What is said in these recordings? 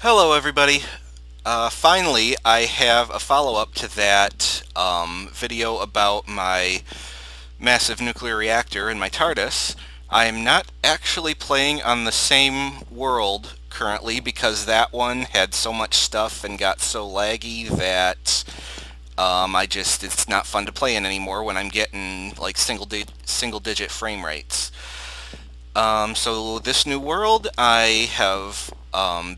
Hello, everybody. Finally, I have a follow-up to that video about my massive nuclear reactor and my Tardis. I'm not actually playing on the same world currently because that one had so much stuff and got so laggy that it's not fun to play in anymore when I'm getting like single digit frame rates. So this new world, I have,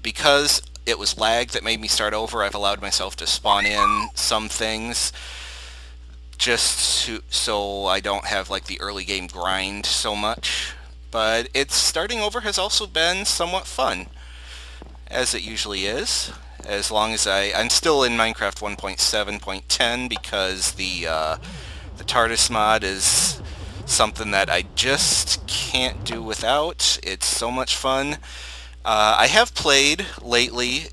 because it was lag that made me start over, I've allowed myself to spawn in some things so I don't have like the early game grind so much. But it's starting over has also been somewhat fun, as it usually is. As long as I'm still in Minecraft 1.7.10 because the TARDIS mod is something that I just can't do without. It's so much fun. I have played lately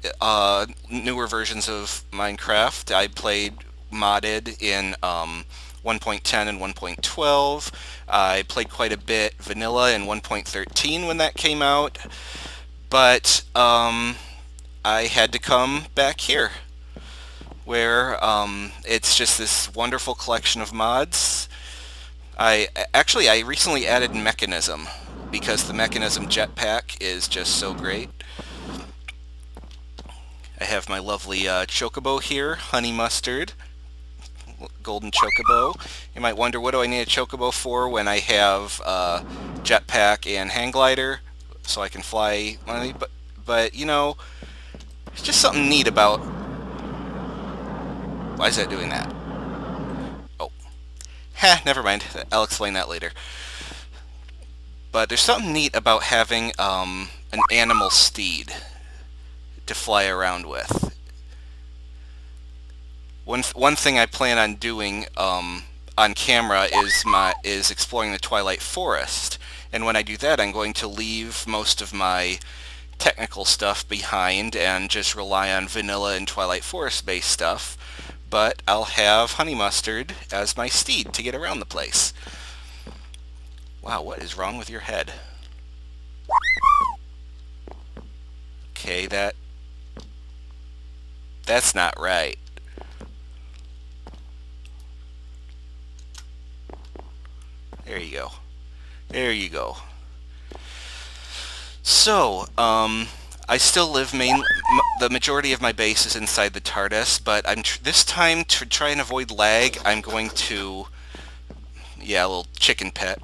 newer versions of Minecraft. I played modded in 1.10 and 1.12. I played quite a bit vanilla in 1.13 when that came out, but I had to come back here where it's just this wonderful collection of mods. I recently added Mechanism because the Mechanism jetpack is just so great. I have my lovely chocobo here, honey mustard, golden chocobo. You might wonder, what do I need a chocobo for when I have jetpack and hang glider so I can fly money? But you know, it's just something neat about. Why is that doing that? Oh, never mind. I'll explain that later. But there's something neat about having an animal steed to fly around with. One thing I plan on doing on camera is exploring the Twilight Forest, and when I do that, I'm going to leave most of my technical stuff behind and just rely on vanilla and Twilight Forest based stuff. But I'll have Honey Mustard as my steed to get around the place. Wow, what is wrong with your head? Okay, that's not right. There you go. There you go. So, I still live the majority of my base is inside the TARDIS, but this time to try and avoid lag, I'm going to, yeah, a little chicken pet.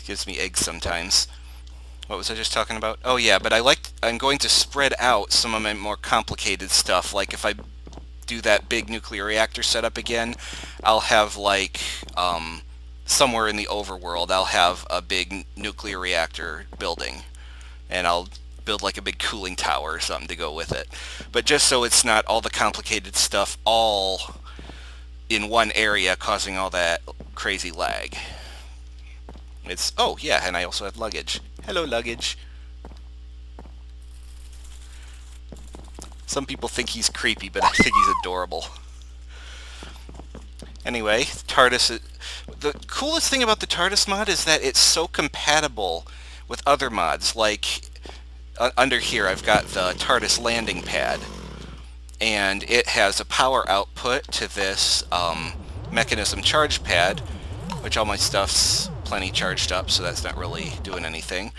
Gives me eggs sometimes. What was I just talking about? Oh yeah, but I'm going to spread out some of my more complicated stuff. Like if I do that big nuclear reactor setup again, I'll have like somewhere in the overworld, I'll have a big nuclear reactor building, and I'll build like a big cooling tower or something to go with it. But just so it's not all the complicated stuff all in one area causing all that crazy lag. Oh yeah, and I also have luggage. Hello, luggage. Some people think he's creepy, but I think he's adorable. Anyway, TARDIS. The coolest thing about the TARDIS mod is that it's so compatible with other mods. Like under here, I've got the TARDIS landing pad, and it has a power output to this Mechanism charge pad, which all my stuff's plenty charged up, so that's not really doing anything.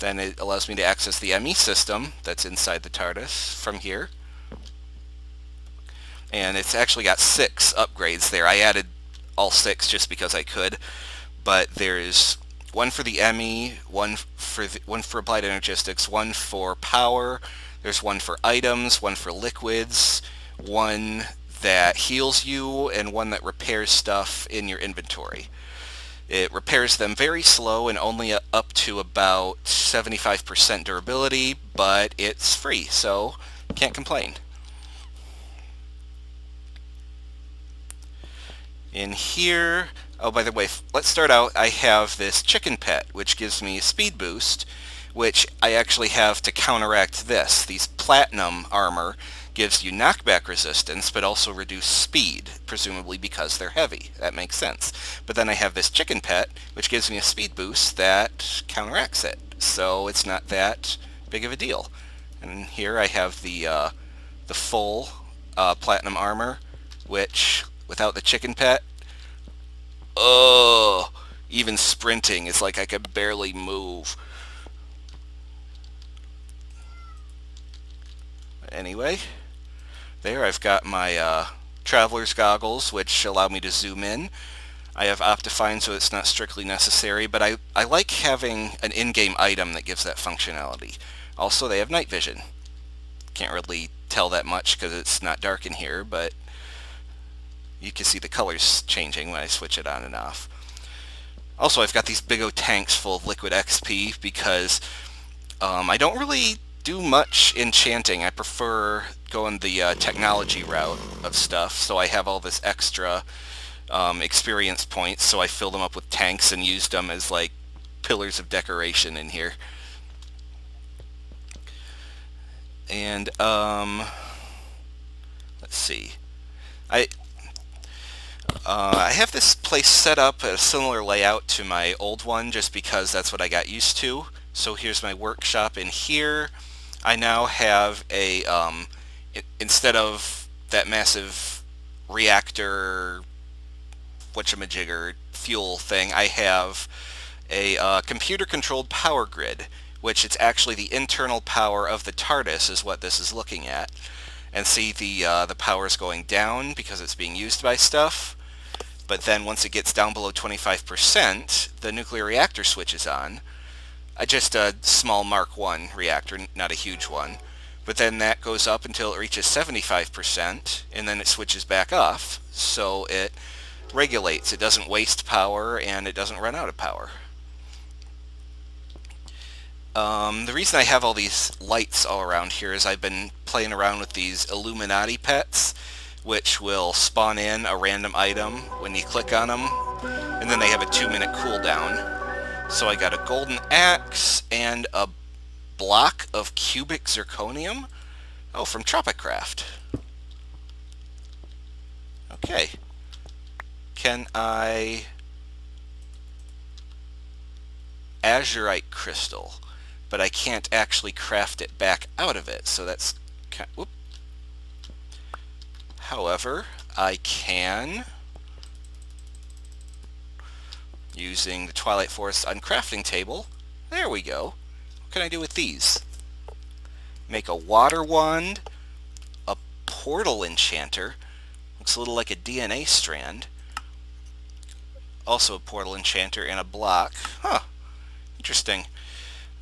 Then it allows me to access the ME system that's inside the TARDIS from here. And it's actually got 6 upgrades there. I added all 6 just because I could, but there's one for the ME, one for applied energistics, one for power, there's one for items, one for liquids, one that heals you, and one that repairs stuff in your inventory. It repairs them very slow and only up to about 75% durability, but it's free, so can't complain. In here, oh, by the way, let's start out. I have this chicken pet, which gives me a speed boost, which I actually have to counteract this. These platinum armor gives you knockback resistance, but also reduced speed, presumably because they're heavy. That makes sense. But then I have this chicken pet, which gives me a speed boost that counteracts it. So it's not that big of a deal. And here I have the full platinum armor, which without the chicken pet, oh, even sprinting, it's like I could barely move. Anyway, there I've got my traveler's goggles, which allow me to zoom in. I have Optifine, so it's not strictly necessary, but I like having an in-game item that gives that functionality. Also, they have night vision. Can't really tell that much because it's not dark in here, but you can see the colors changing when I switch it on and off. Also, I've got these big O tanks full of liquid XP because I don't really do much enchanting. I prefer going the technology route of stuff, so I have all this extra experience points, so I fill them up with tanks and used them as like pillars of decoration in here. And let's see. I I have this place set up at a similar layout to my old one just because that's what I got used to. So here's my workshop in here. I now have a, instead of that massive reactor, whatchamajigger, fuel thing, I have a computer-controlled power grid, which it's actually the internal power of the Tardis is what this is looking at. And see the power's going down because it's being used by stuff. But then once it gets down below 25%, the nuclear reactor switches on. Just a small Mark 1 reactor, not a huge one. But then that goes up until it reaches 75%, and then it switches back off. So it regulates. It doesn't waste power, and it doesn't run out of power. The reason I have all these lights all around here is I've been playing around with these Illuminati pets, which will spawn in a random item when you click on them, and then they have a 2-minute cooldown. So I got a golden axe and a block of cubic zirconium. Oh, from Tropicraft. Okay. Can I... Azurite crystal, but I can't actually craft it back out of it, so that's... Whoop. However, I can, using the Twilight Forest uncrafting table, there we go. What can I do with these? Make a water wand, a portal enchanter, looks a little like a DNA strand, also a portal enchanter, and a block. Huh, interesting.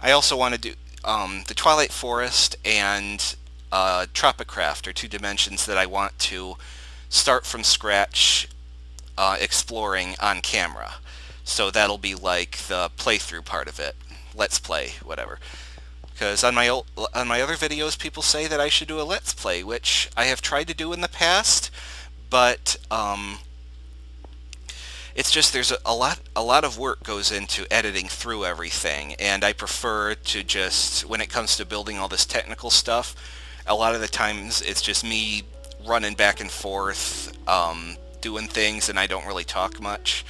I also want to do the Twilight Forest and Tropicraft are 2 dimensions that I want to start from scratch exploring on camera. So that'll be like the playthrough part of it. Let's play, whatever. Because on my other videos people say that I should do a let's play, which I have tried to do in the past, but it's just there's a lot of work goes into editing through everything, and I prefer to just, when it comes to building all this technical stuff, a lot of the times it's just me running back and forth, doing things, and I don't really talk much.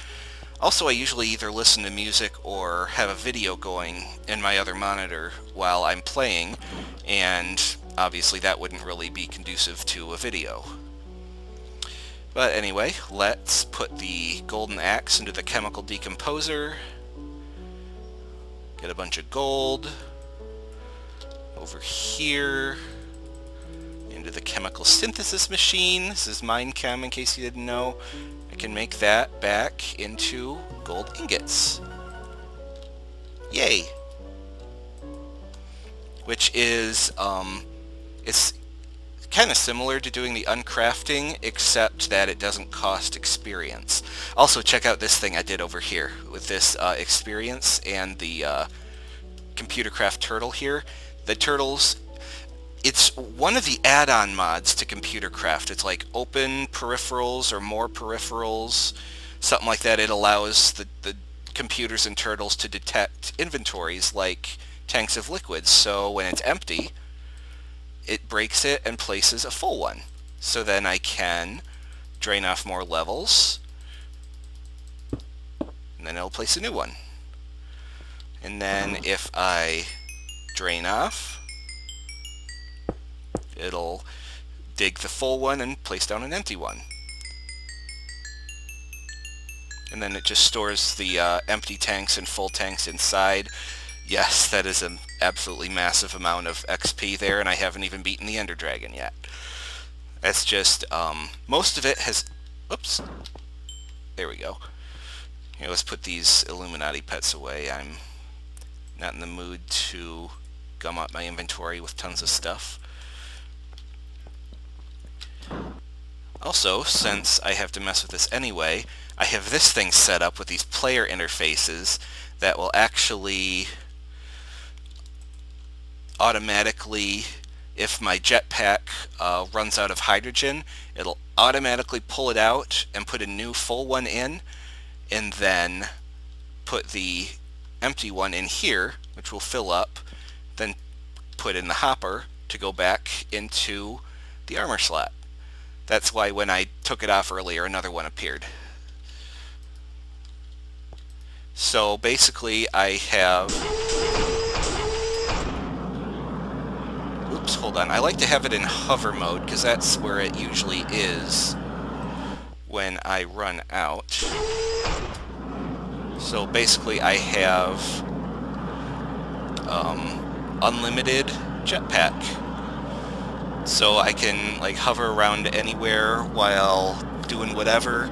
Also, I usually either listen to music or have a video going in my other monitor while I'm playing, and obviously that wouldn't really be conducive to a video. But anyway, let's put the golden axe into the chemical decomposer. Get a bunch of gold. Over here. Into the chemical synthesis machine. This is Minechem in case you didn't know. I can make that back into gold ingots. Yay! Which is, it's kind of similar to doing the uncrafting, except that it doesn't cost experience. Also, check out this thing I did over here with this experience and the computer craft turtle here. The turtles, it's one of the add-on mods to computer craft. It's like open peripherals or more peripherals, something like that. It allows the computers and turtles to detect inventories like tanks of liquids. So when it's empty, it breaks it and places a full one. So then I can drain off more levels, and then it'll place a new one. And then if I drain off, It'll dig the full one and place down an empty one. And then it just stores the empty tanks and full tanks inside. Yes, that is an absolutely massive amount of XP there, and I haven't even beaten the Ender Dragon yet. That's just, most of it has... Oops. There we go. Here, let's put these Illuminati pets away. I'm not in the mood to gum up my inventory with tons of stuff. Also, since I have to mess with this anyway, I have this thing set up with these player interfaces that will actually automatically, if my jetpack runs out of hydrogen, it'll automatically pull it out and put a new full one in, and then put the empty one in here, which will fill up, then put in the hopper to go back into the armor slot. That's why when I took it off earlier, another one appeared. So basically I have... Oops, hold on. I like to have it in hover mode because that's where it usually is when I run out. So basically I have unlimited jetpack. So I can like hover around anywhere while doing whatever.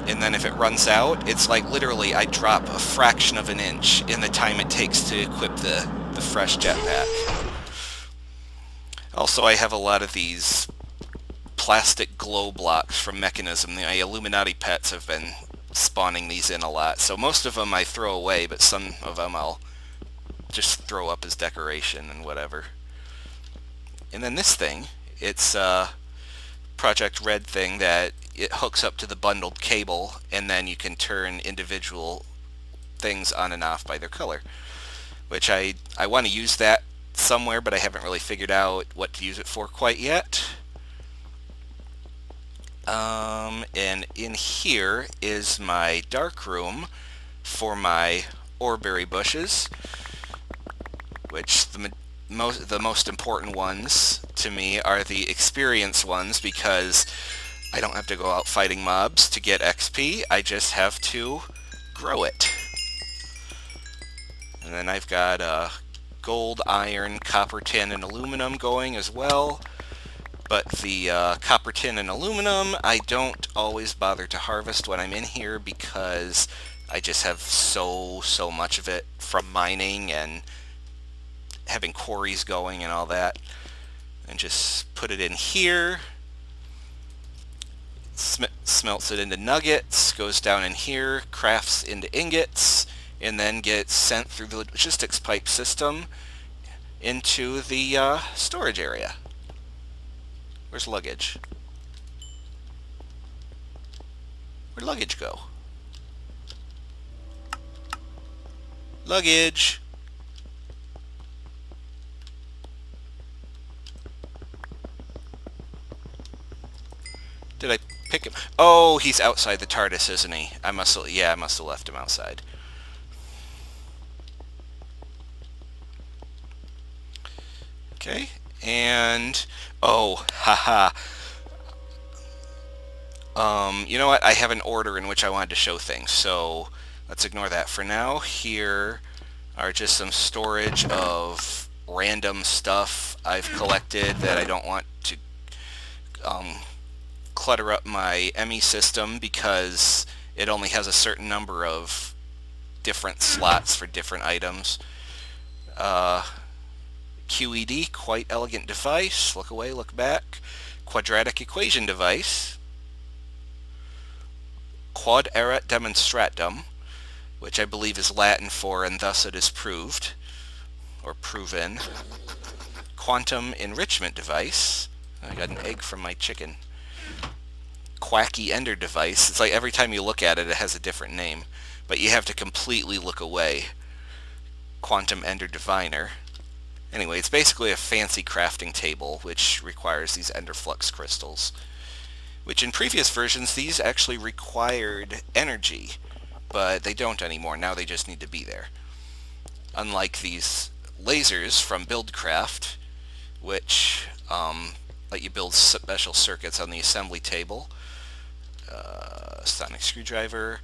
And then if it runs out, it's like literally I drop a fraction of an inch in the time it takes to equip the fresh jetpack. Also, I have a lot of these plastic glow blocks from Mechanism. The Illuminati pets have been spawning these in a lot. So most of them I throw away, but some of them I'll just throw up as decoration and whatever. And then this thing, it's a Project Red thing that it hooks up to the bundled cable, and then you can turn individual things on and off by their color. Which I want to use that somewhere, but I haven't really figured out what to use it for quite yet. And in here is my dark room for my oreberry bushes, which the most important ones to me are the experience ones, because I don't have to go out fighting mobs to get XP, I just have to grow it. And then I've got gold, iron, copper, tin, and aluminum going as well. But the copper, tin, and aluminum I don't always bother to harvest when I'm in here because I just have so much of it from mining and having quarries going and all that. And just put it in here. Smelts it into nuggets, goes down in here, crafts into ingots, and then gets sent through the logistics pipe system into the storage area. Where's luggage? Where'd luggage go? Luggage! Did I pick him? Oh, he's outside the Tardis, isn't he? I must have left him outside. Okay, and oh, haha. You know what? I have an order in which I wanted to show things, so let's ignore that for now. Here are just some storage of random stuff I've collected that I don't want to clutter up my ME system because it only has a certain number of different slots for different items. QED, quite elegant device. Look away, look back. Quadratic equation device. Quod erat demonstratum, which I believe is Latin for and thus it is proved, or proven. Quantum enrichment device. I got an egg from my chicken. Quacky ender device. It's like every time you look at it, it has a different name, but you have to completely look away. Quantum ender diviner. Anyway, it's basically a fancy crafting table which requires these ender flux crystals, which in previous versions these actually required energy, but they don't anymore. Now they just need to be there. Unlike these lasers from Buildcraft, which let you build special circuits on the assembly table. Sonic screwdriver,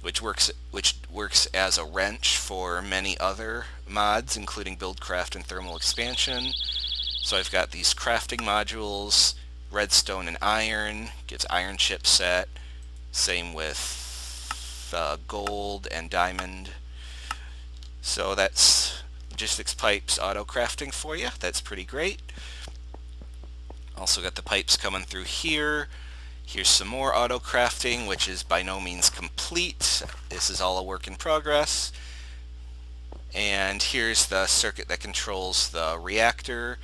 which works as a wrench for many other mods, including Buildcraft and Thermal Expansion. So I've got these crafting modules, redstone and iron, gives iron chip set. Same with gold and diamond. So that's logistics pipes auto crafting for you. That's pretty great. Also got the pipes coming through here. Here's some more auto crafting, which is by no means complete. This is all a work in progress. And here's the circuit that controls the reactor.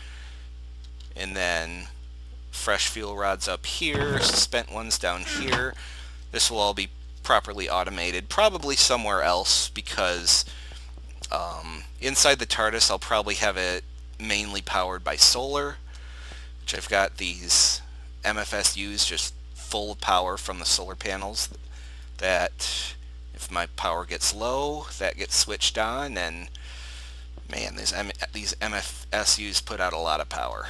And then fresh fuel rods up here, spent ones down here. This will all be properly automated, probably somewhere else, because inside the Tardis I'll probably have it mainly powered by solar, which I've got these MFSUs just full of power from the solar panels that if my power gets low, that gets switched on, and man, these MFSUs put out a lot of power.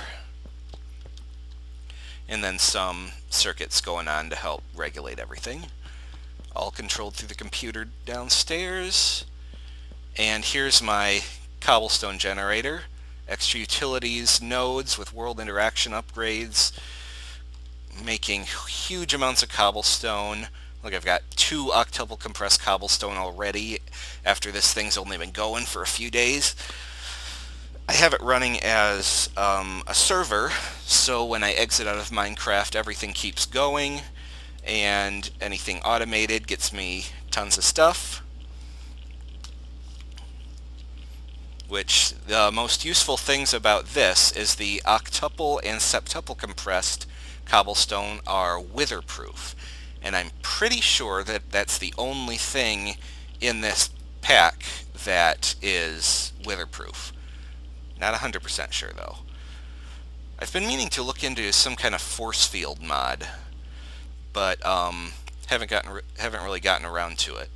And then some circuits going on to help regulate everything. All controlled through the computer downstairs. And here's my cobblestone generator. Extra utilities nodes with world interaction upgrades, making huge amounts of cobblestone. Look, I've got 2 octuple compressed cobblestone already after this thing's only been going for a few days. I have it running as a server, so when I exit out of Minecraft, everything keeps going, and anything automated gets me tons of stuff. Which, the most useful things about this is the octuple and septuple compressed cobblestone are witherproof, and I'm pretty sure that that's the only thing in this pack that is witherproof. Not 100% sure though. I've been meaning to look into some kind of force field mod, but haven't really gotten around to it.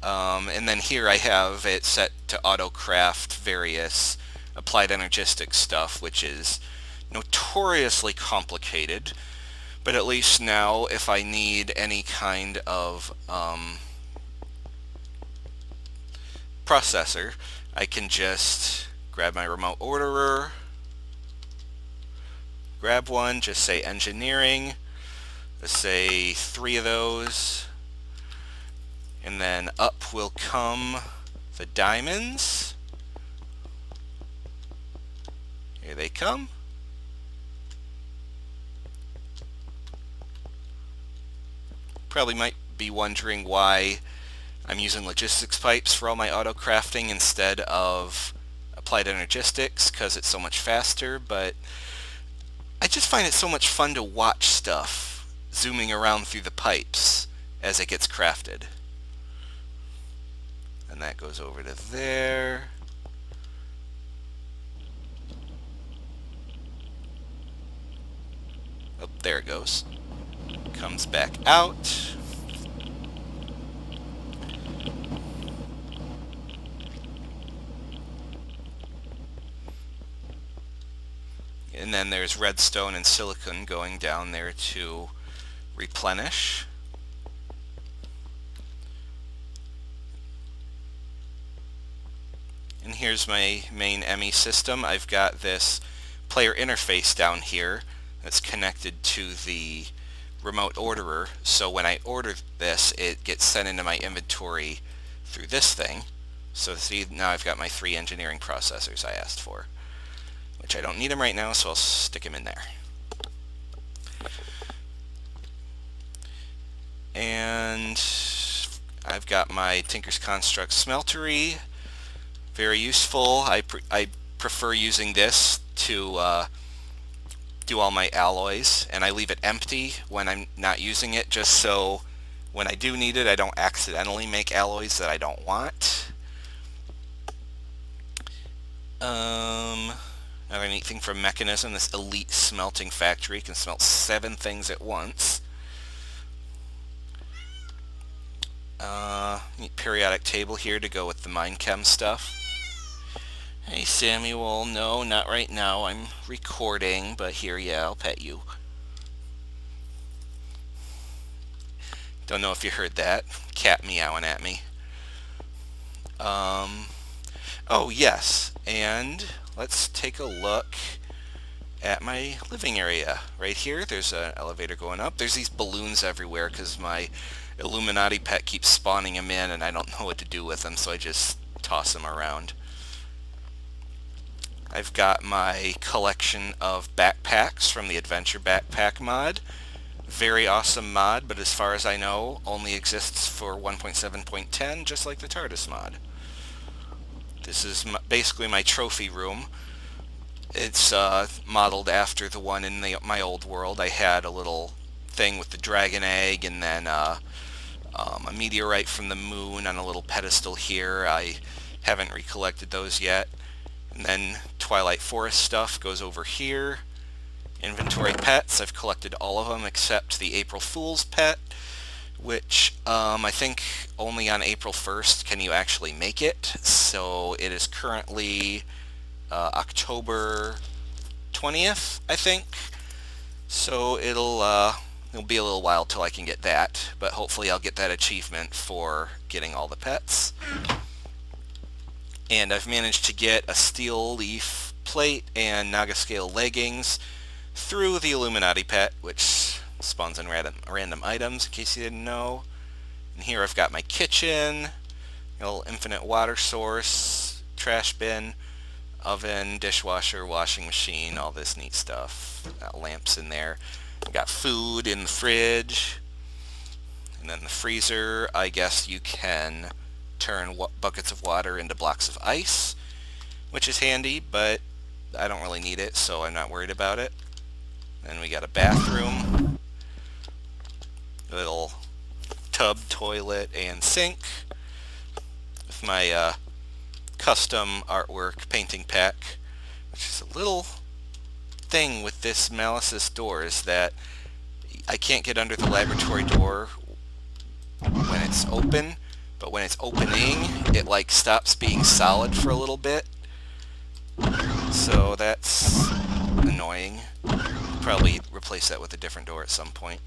And then here I have it set to auto craft various applied energistic stuff, which is notoriously complicated, but at least now if I need any kind of processor, I can just grab my remote orderer, grab one, just say engineering, let's say 3 of those, and then up will come the diamonds. Here they come. Probably might be wondering why I'm using logistics pipes for all my auto crafting instead of applied energistics, because it's so much faster, but I just find it so much fun to watch stuff zooming around through the pipes as it gets crafted. And that goes over to there. Oh, there it goes. Comes back out. And then there's redstone and silicon going down there to replenish. And here's my main ME system. I've got this player interface down here that's connected to the remote orderer, so when I order this, it gets sent into my inventory through this thing. So see, now I've got my 3 engineering processors I asked for, which I don't need them right now, so I'll stick them in there. And I've got my Tinker's Construct smeltery, very useful. I prefer using this to do all my alloys, and I leave it empty when I'm not using it, just so when I do need it, I don't accidentally make alloys that I don't want. Another neat thing from Mechanism, this elite smelting factory can smelt 7 things at once. Neat periodic table here to go with the Minechem stuff. Hey Samuel, no, not right now. I'm recording, but here, yeah, I'll pet you. Don't know if you heard that. Cat meowing at me. Um, oh yes, and let's take a look at my living area. Right here, there's an elevator going up. There's these balloons everywhere because my Illuminati pet keeps spawning them in and I don't know what to do with them, so I just toss them around. I've got my collection of backpacks from the Adventure Backpack mod. Very awesome mod, but as far as I know, only exists for 1.7.10, just like the Tardis mod. This is basically my trophy room. It's modeled after the one in my old world. I had a little thing with the dragon egg and then a meteorite from the moon on a little pedestal here. I haven't recollected those yet. And then Twilight Forest stuff goes over here. Inventory pets, I've collected all of them except the April Fool's pet, which I think only on April 1st can you actually make it. So it is currently October 20th, I think. So it'll be a little while till I can get that, but hopefully I'll get that achievement for getting all the pets. And I've managed to get a steel leaf plate and Naga scale leggings through the Illuminati pet, which spawns in random items, in case you didn't know. And here I've got my kitchen, a little infinite water source, trash bin, oven, dishwasher, washing machine, all this neat stuff. Got lamps in there. I've got food in the fridge. And then the freezer, I guess you can turn buckets of water into blocks of ice, which is handy, but I don't really need it, so I'm not worried about it. Then we got a bathroom, a little tub, toilet, and sink with my custom artwork painting pack, which is a little thing with this Malice's door is that I can't get under the laboratory door when it's open, but when it's opening, it like stops being solid for a little bit. So that's annoying. Probably replace that with a different door at some point.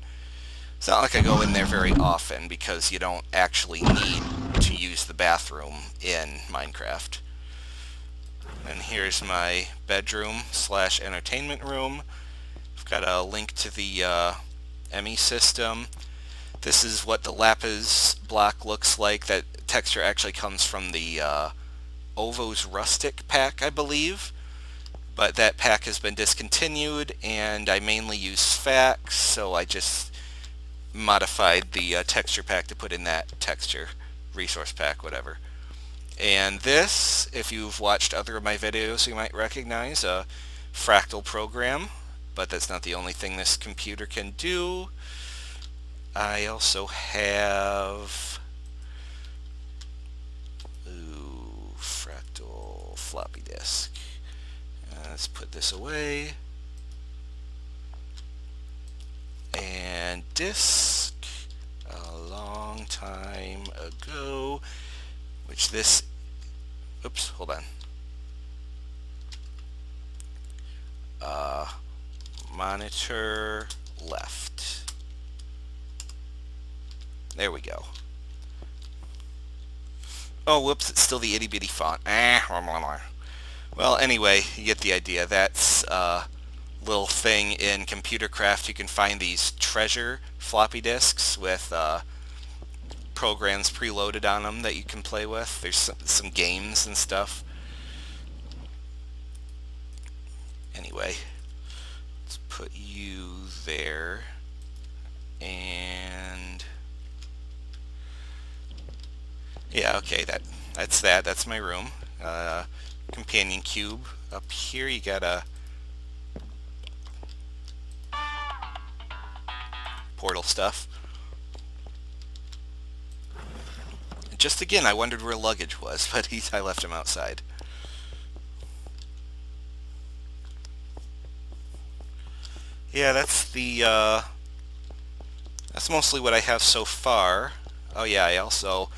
It's not like I go in there very often because you don't actually need to use the bathroom in Minecraft. And here's my bedroom / entertainment room. I've got a link to the ME system. This is what the lapis block looks like. That texture actually comes from the Ovo's Rustic pack, I believe. But that pack has been discontinued, and I mainly use Sfax, so I just modified the texture pack to put in that texture, resource pack, whatever. And this, if you've watched other of my videos, you might recognize a fractal program, but that's not the only thing this computer can do. I also have fractal floppy disk. Let's put this away. And disk a long time ago, which this, oops, hold on. Monitor left. There we go. Oh, whoops, it's still the itty bitty font. Well, anyway, you get the idea. That's a little thing in Computercraft. You can find these treasure floppy disks with programs preloaded on them that you can play with. There's some games and stuff. Anyway, let's put you there. And yeah, okay, that's that. That's my room. Companion cube. Up here you got a portal stuff. Just again, I wondered where luggage was, but I left him outside. Yeah, that's mostly what I have so far. Oh yeah, I also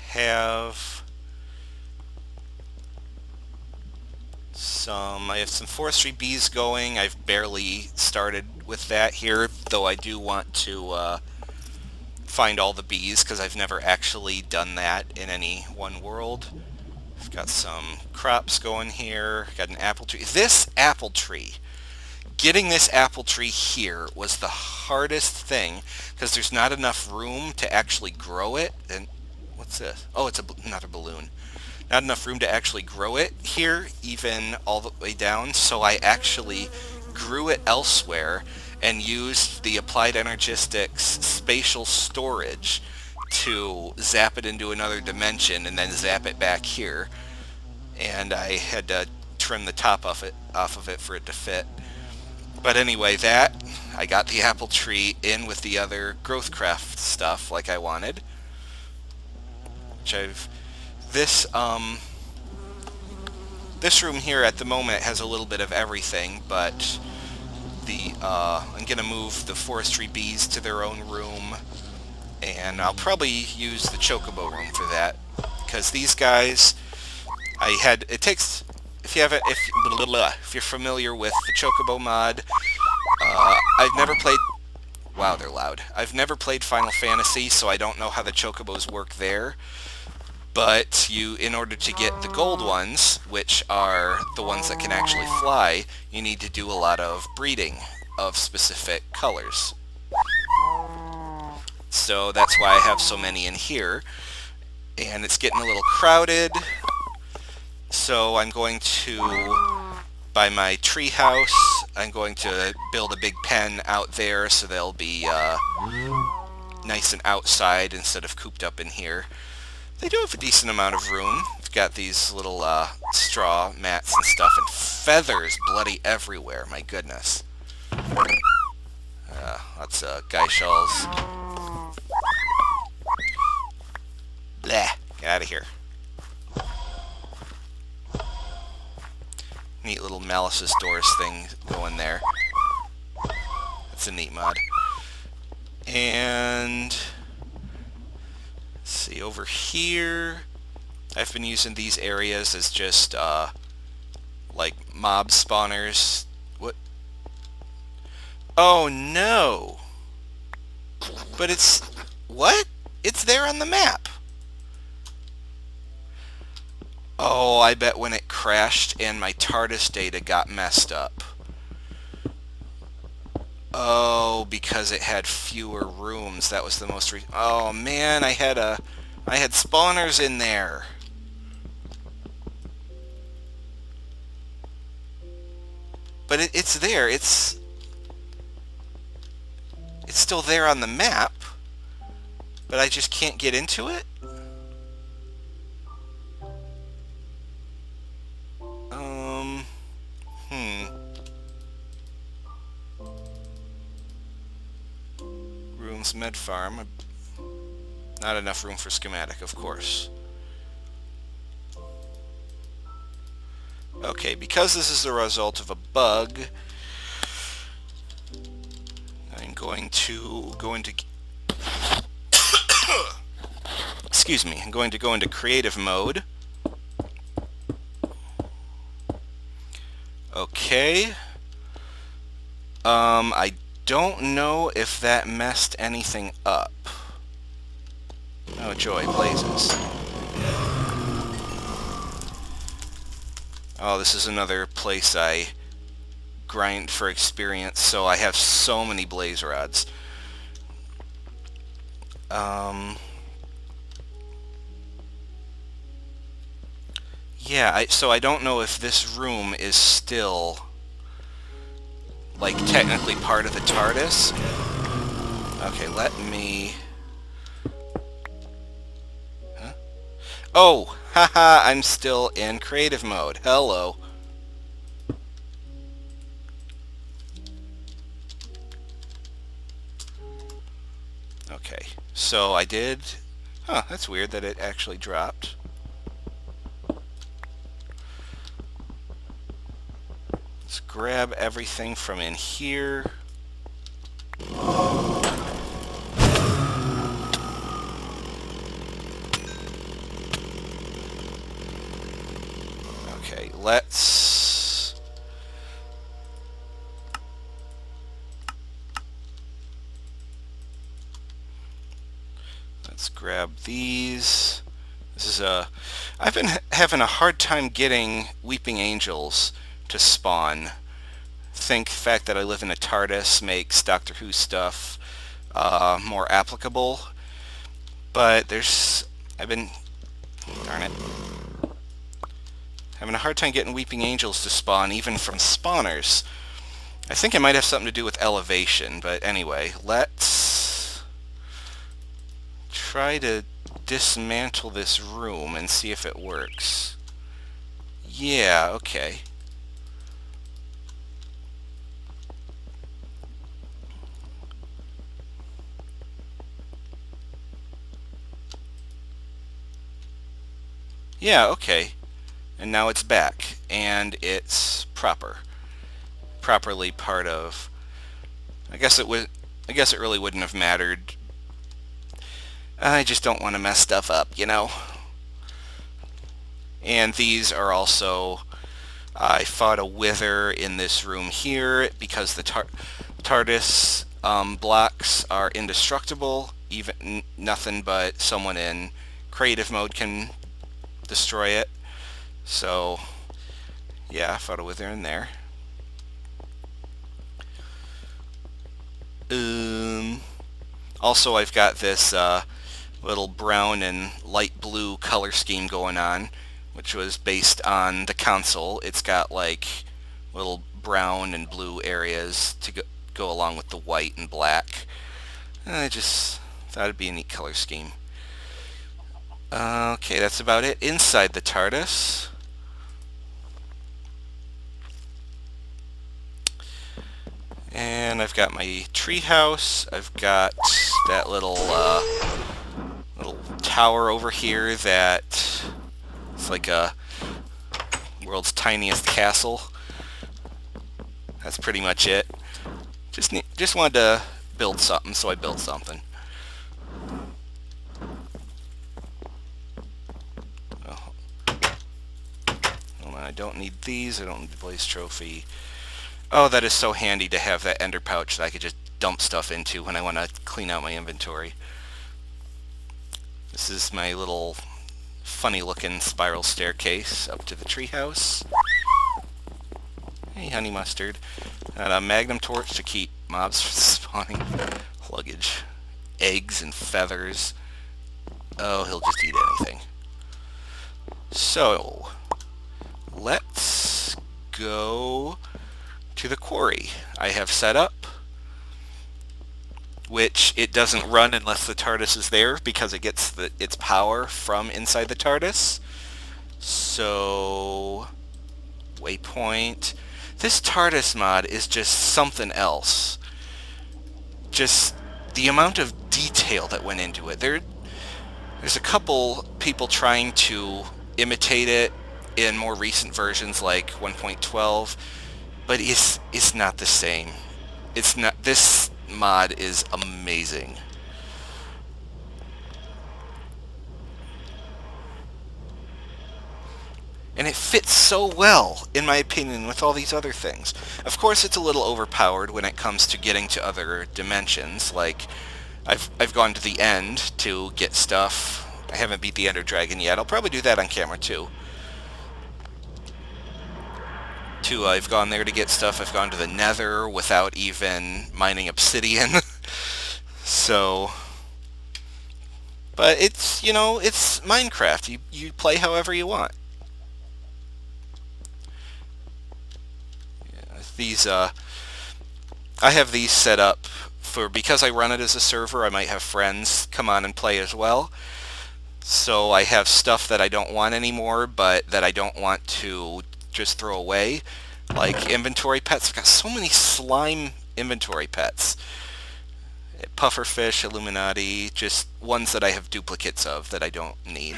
have I have some forestry bees going. I've barely started with that here, though I do want to find all the bees because I've never actually done that in any one world. I've got some crops going here. Got an apple tree. This apple tree, getting this apple tree here was the hardest thing because there's not enough room to actually grow it. And what's this? Oh, it's another balloon. Not enough room to actually grow it here, even all the way down. So I actually grew it elsewhere and used the Applied Energistics spatial storage to zap it into another dimension and then zap it back here. And I had to trim the top off of it for it to fit. But anyway, I got the apple tree in with the other growthcraft stuff like I wanted. Which this room here at the moment has a little bit of everything, but I'm gonna move the forestry bees to their own room, and I'll probably use the chocobo room for that because these guys, if you're familiar with the chocobo mod, I've never played. Wow, they're loud. I've never played Final Fantasy, so I don't know how the chocobos work there. But in order to get the gold ones, which are the ones that can actually fly, you need to do a lot of breeding of specific colors. So that's why I have so many in here. And it's getting a little crowded. So I'm going to, by my tree house, I'm going to build a big pen out there so they'll be nice and outside instead of cooped up in here. They do have a decent amount of room. It's got these little straw mats and stuff, and feathers bloody everywhere. My goodness. Lots of guy shells. Bleh. Get out of here. Neat little Malice's Doors thing going there. That's a neat mod. And let's see, over here, I've been using these areas as just like mob spawners. What? Oh no! But what? It's there on the map. Oh, I bet when it crashed and my Tardis data got messed up. Oh, because it had fewer rooms. That was the most oh man, I had spawners in there. But it's there. It's still there on the map. But I just can't get into it. Rooms, med farm. Not enough room for schematic, of course. Okay, because this is the result of a bug, I'm going to go into excuse me, I'm going to go into creative mode. Okay. I don't know if that messed anything up. Oh joy, blazes. Oh, this is another place I grind for experience, so I have so many blaze rods. Yeah, so I don't know if this room is still, like, technically part of the Tardis. Okay, let me... Huh? Oh! Haha, I'm still in creative mode. Hello. Okay, so I did... Huh, that's weird that it actually dropped. Let's grab everything from in here. Okay, let's grab these. I've been having a hard time getting Weeping Angels to spawn. Think the fact that I live in a Tardis makes Doctor Who stuff more applicable. But I've been, darn it, having a hard time getting Weeping Angels to spawn, even from spawners. I think it might have something to do with elevation, but anyway, let's try to dismantle this room and see if it works. Yeah, okay. Yeah, okay. And now it's back, and it's properly part of. I guess it really wouldn't have mattered. I just don't want to mess stuff up, you know. And these are also. I fought a wither in this room here because the Tardis blocks are indestructible. Even nothing but someone in creative mode can destroy it. So, yeah, I fought a wither in there. Also, I've got this little brown and light blue color scheme going on, which was based on the console. It's got like little brown and blue areas to go along with the white and black. I just thought it'd be a neat color scheme. Okay, that's about it inside the Tardis. And I've got my treehouse. I've got that little tower over here that it's like a world's tiniest castle. That's pretty much it. Just wanted to build something, so I built something. Oh. Hold on, I don't need these. I don't need the Blaze Trophy. Oh, that is so handy to have that ender pouch that I could just dump stuff into when I want to clean out my inventory. This is my little funny looking spiral staircase up to the treehouse. Hey, honey mustard. Got a magnum torch to keep mobs from spawning. Luggage. Eggs and feathers. Oh, he'll just eat anything. So, let's go to the quarry I have set up, which it doesn't run unless the TARDIS is there because it gets its power from inside the TARDIS. So, waypoint. This TARDIS mod is just something else. Just the amount of detail that went into it. There's a couple people trying to imitate it in more recent versions like 1.12. But it's not the same. It's not. This mod is amazing. And it fits so well, in my opinion, with all these other things. Of course, it's a little overpowered when it comes to getting to other dimensions. Like, I've gone to the end to get stuff. I haven't beat the Ender Dragon yet. I'll probably do that on camera, too. I've gone there to get stuff. I've gone to the Nether without even mining obsidian. So, but it's, you know, it's Minecraft. You play however you want. Yeah, I have these set up because I run it as a server, I might have friends come on and play as well. So I have stuff that I don't want anymore, but that I don't want to just throw away, like inventory pets. I've got so many slime inventory pets. Pufferfish, Illuminati, just ones that I have duplicates of that I don't need.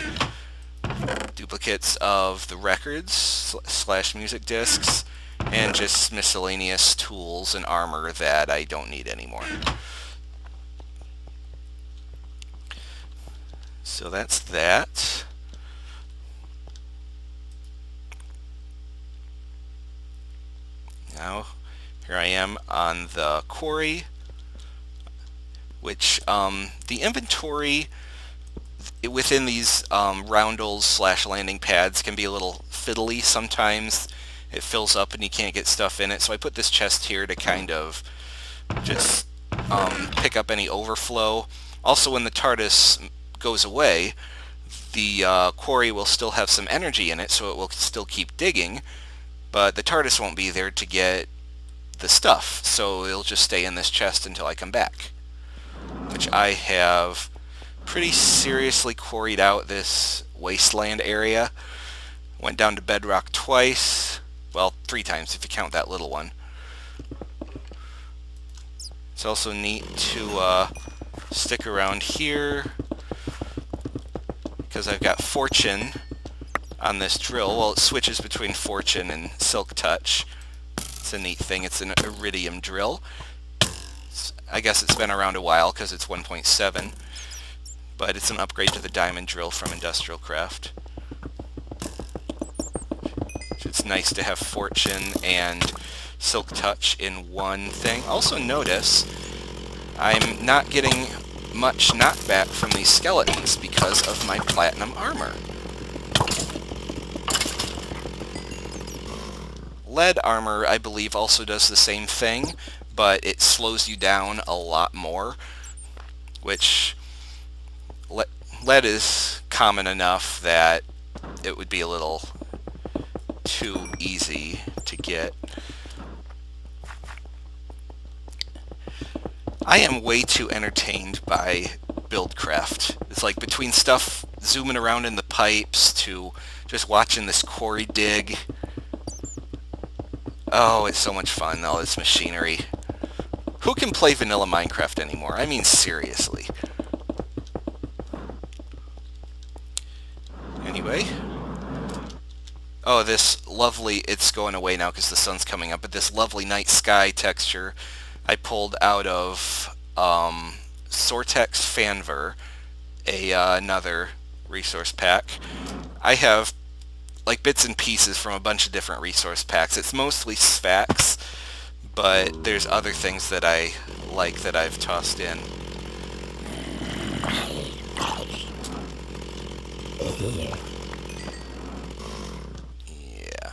Duplicates of the records / music discs, and just miscellaneous tools and armor that I don't need anymore. So that's that. Now, here I am on the quarry, which the inventory within these roundels slash landing pads can be a little fiddly sometimes. It fills up and you can't get stuff in it. So I put this chest here to kind of just pick up any overflow. Also, when the Tardis goes away, the quarry will still have some energy in it, so it will still keep digging, but the Tardis won't be there to get the stuff, so it'll just stay in this chest until I come back. Which I have pretty seriously quarried out this wasteland area. Went down to bedrock twice. Well, 3 times if you count that little one. It's also neat to stick around here because I've got Fortune on this drill. Well, it switches between Fortune and Silk Touch. It's a neat thing. It's an iridium drill. I guess it's been around a while because it's 1.7, but it's an upgrade to the diamond drill from Industrial Craft. It's nice to have Fortune and Silk Touch in one thing. Also notice I'm not getting much knockback from these skeletons because of my platinum armor. Lead armor, I believe, also does the same thing, but it slows you down a lot more, which lead is common enough that it would be a little too easy to get. I am way too entertained by Buildcraft. It's like between stuff zooming around in the pipes to just watching this quarry dig. Oh, it's so much fun, all this machinery. Who can play vanilla Minecraft anymore? I mean, seriously. Anyway. Oh, this lovely, it's going away now because the sun's coming up, but this lovely night sky texture I pulled out of Sortex Fanver, another resource pack. I have like bits and pieces from a bunch of different resource packs. It's mostly Sphax, but there's other things that I like that I've tossed in. Yeah.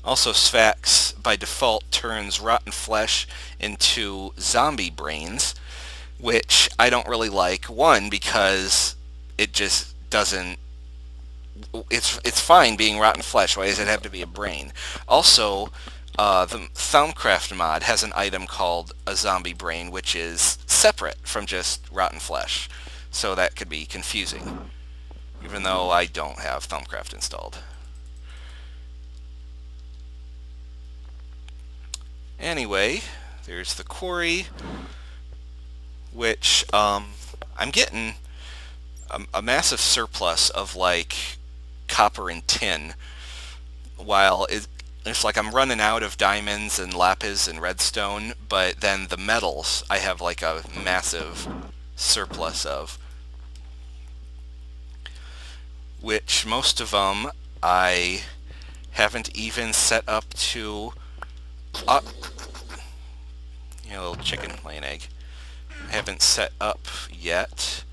Also, Sphax by default turns rotten flesh into zombie brains, which I don't really like. One, because it just doesn't... It's fine being rotten flesh. Why does it have to be a brain? Also, the Thaumcraft mod has an item called a zombie brain, which is separate from just rotten flesh. So that could be confusing, even though I don't have Thaumcraft installed. Anyway, there's the quarry, which I'm getting a massive surplus of like copper and tin, while it's like I'm running out of diamonds and lapis and redstone, but then the metals I have like a massive surplus of, which most of them I haven't even set up to you know, little chicken laying egg. I haven't set up yet.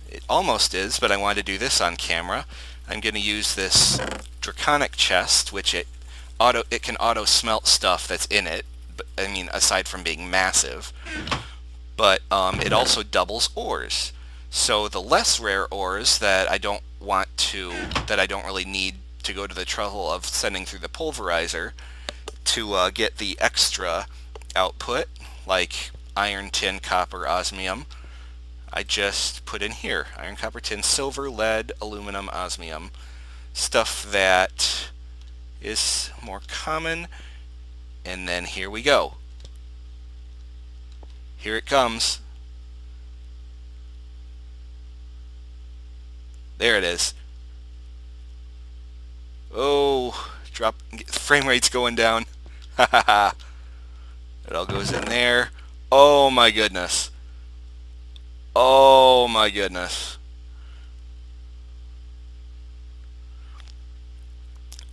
It almost is, but I wanted to do this on camera. I'm going to use this draconic chest, which it can auto smelt stuff that's in it. I mean, aside from being massive, but it also doubles ores. So the less rare ores that I don't really need to go to the trouble of sending through the pulverizer to get the extra output, like iron, tin, copper, osmium, I just put in here. Iron, copper, tin, silver, lead, aluminum, osmium. Stuff that is more common. And then here we go. Here it comes. There it is. Oh, frame rate's going down. Ha ha ha. It all goes in there. Oh my goodness. Oh my goodness.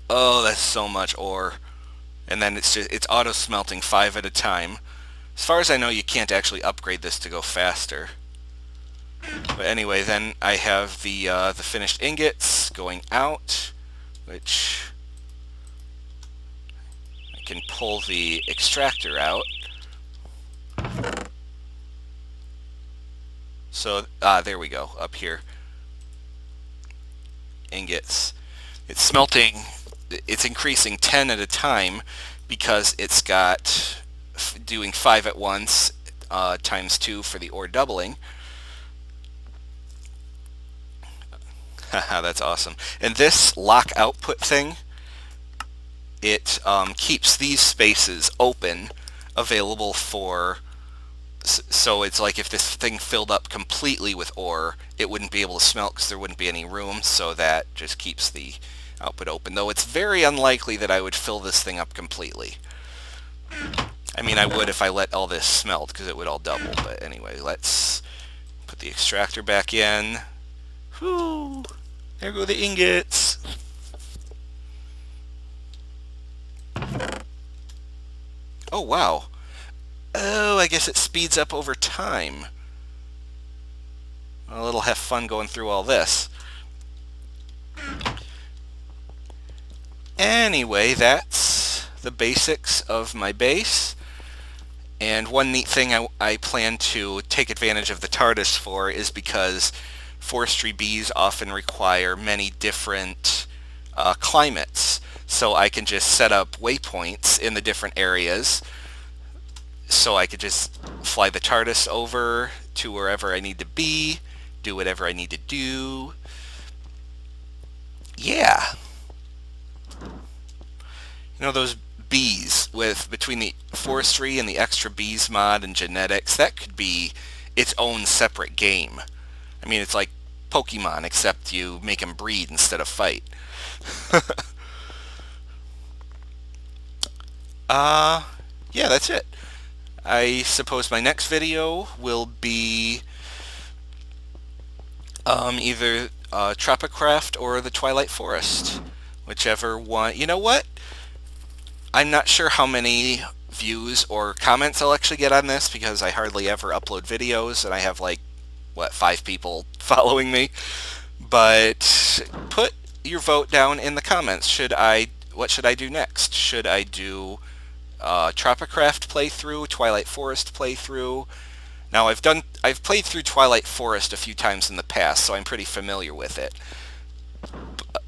Oh, that's so much ore. And then it's auto smelting 5 at a time. As far as I know, you can't actually upgrade this to go faster. But anyway, then I have the finished ingots going out, which I can pull the extractor out. So, there we go, up here. Ingots. It's smelting, it's increasing 10 at a time because it's got doing 5 at once, times 2 for the ore doubling. Haha, that's awesome. And this lock output thing, it keeps these spaces open, available for... So it's like if this thing filled up completely with ore, it wouldn't be able to smelt because there wouldn't be any room, so that just keeps the output open. Though it's very unlikely that I would fill this thing up completely. I mean, I would if I let all this smelt, because it would all double. But anyway, let's put the extractor back in. Whew! There go the ingots! Oh, wow. Oh, I guess it speeds up over time. Well, it'll have fun going through all this. Anyway, that's the basics of my base. And one neat thing I plan to take advantage of the Tardis for is because forestry bees often require many different climates. So I can just set up waypoints in the different areas. So I could just fly the Tardis over to wherever I need to be, do whatever I need to do. Yeah. You know, those bees with between the forestry and the extra bees mod and genetics, that could be its own separate game. I mean, it's like Pokemon, except you make them breed instead of fight. Yeah, that's it. I suppose my next video will be either Tropicraft or the Twilight Forest. Whichever one. You know what? I'm not sure how many views or comments I'll actually get on this because I hardly ever upload videos and I have like, what, 5 people following me. But put your vote down in the comments. What should I do next? Should I do Tropicraft playthrough, Twilight Forest playthrough? Now I've played through Twilight Forest a few times in the past, so I'm pretty familiar with it.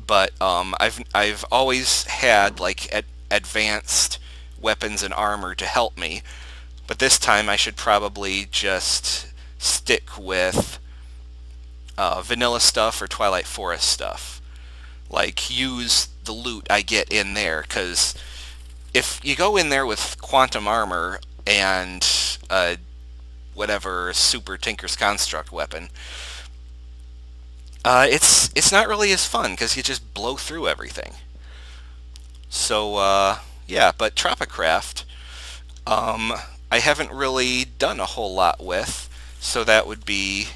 But I've always had like advanced weapons and armor to help me. But this time I should probably just stick with vanilla stuff or Twilight Forest stuff. Like use the loot I get in there, because if you go in there with quantum armor and whatever super Tinker's Construct weapon, it's not really as fun because you just blow through everything. So yeah, but Tropicraft, I haven't really done a whole lot with, so that would be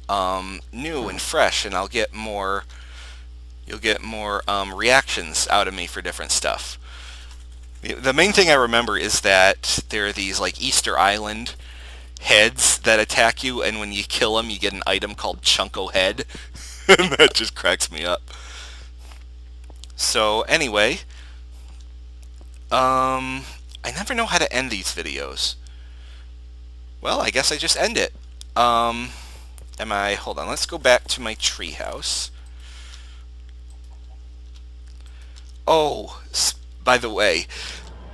new and fresh, and you'll get more reactions out of me for different stuff. The main thing I remember is that there are these like Easter Island heads that attack you, and when you kill them you get an item called Chunko Head. And that just cracks me up. So anyway, I never know how to end these videos. Well, I guess I just end it. Hold on, let's go back to my treehouse. Oh, by the way,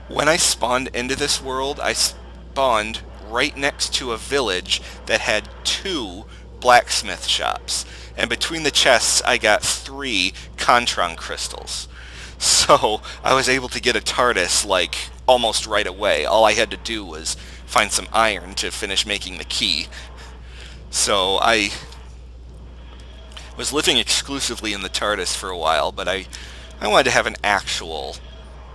when I spawned into this world, I spawned right next to a village that had 2 blacksmith shops. And between the chests, I got 3 Contron crystals. So I was able to get a Tardis like almost right away. All I had to do was find some iron to finish making the key. So I was living exclusively in the Tardis for a while, but I wanted to have an actual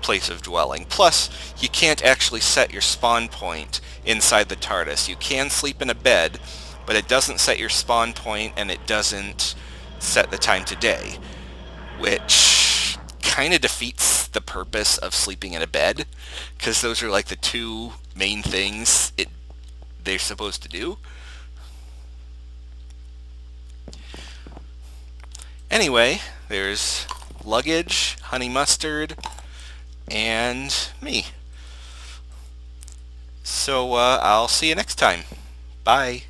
place of dwelling. Plus, you can't actually set your spawn point inside the Tardis. You can sleep in a bed, but it doesn't set your spawn point and it doesn't set the time to day, which kind of defeats the purpose of sleeping in a bed, because those are like the 2 main things they're supposed to do. Anyway, there's luggage, honey mustard, and me. So I'll see you next time. Bye.